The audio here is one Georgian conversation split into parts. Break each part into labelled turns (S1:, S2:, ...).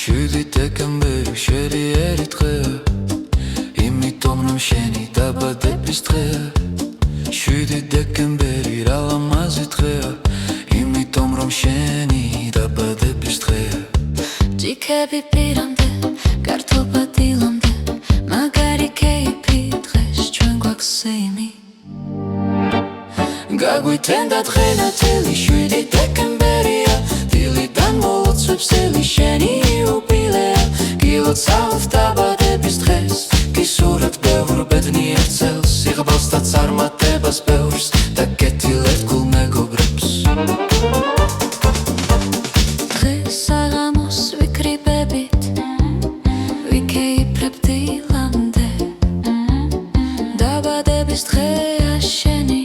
S1: 7 დეკემბერი შეერიერი დღეა, იმიტომ რომ შენი დაბადების დღეა. 7 დეკემბერი რა ლამაზი დღეა, იმიტომ რომ შენი დაბადების დღეა.
S2: ჯიქები პირამდე, გართობა დილამდე, მაგარი კეიფი დღეს ჩვენ გვაქვს სეიმი.
S1: გაგვითენდა დღენათელი 7 დეკემბერია, დილიდან მოლოცვებს ელი შენი იუბილეა. გილოცავთ დაბადების დღეს, გისურვებთ ბევრ ბედნიერ წელს, სიღრმეს და წარმატებას ბევრს და გეტილებთ გულ მეგობრებს.
S2: დღეს საღამოს ვიკრიბებით, ვიკეიფებ დილამდე, დაბადების დღეა შენი,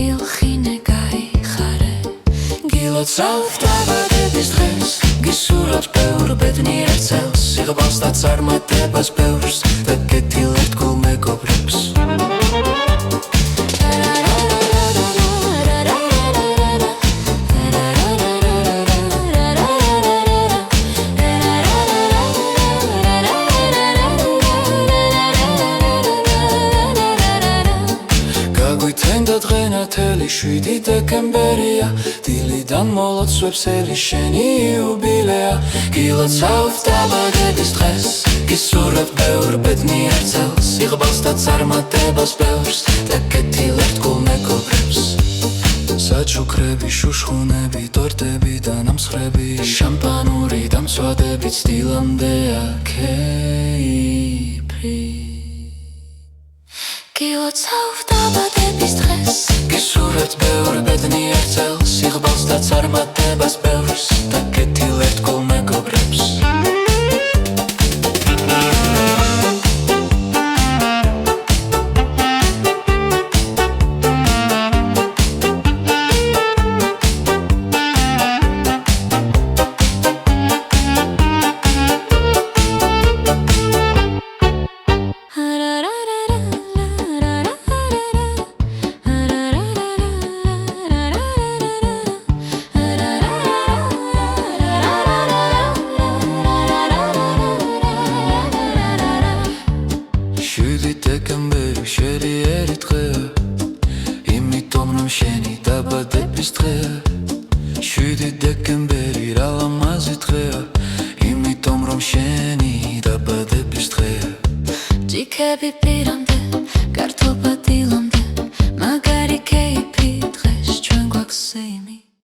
S2: ილხინე გაიხარე.
S1: გილოცავთ დაბადების დღეს, გისურვებთ ბევრ ბედნიერ წელს, სიღრმეს და წარმატებას ბევრს და გეტილებთ გულ მეგობრებს. გაგვითენდა დღენათელი 7 დეკემბერია, დილიდან მოლოცვებს ელი შენი იუბილეა. გილოცავთ დაბადების დღეს, გისურვებთ ბევრ ბედნიერ წელს, სიღრმეს და წარმატებას ბევრს და გეტილებთ გულ მეგობრებს. საჩუქრები, შუშხუნები, ტორტები და ნამსხრები, შამპანური დამცვადებიც დილამდეა კეიფი.
S2: გილოცავ დაბადების დღეს,
S1: გისურვებთ ბევრ ბედნიერ წელს, სიღრმეს და წარმატებას ბევრს და გეტილებთ გულ მეგობრებს. დეკემბერი შეერიერი დღეა, იმიტომ რომ შენი დაბადების დღეა. 7 დეკემბერი რა ლამაზი დღეა, იმიტომ რომ შენი დაბადების დღეა.
S2: ჯიქები პირამდე, გართობა დილამდე,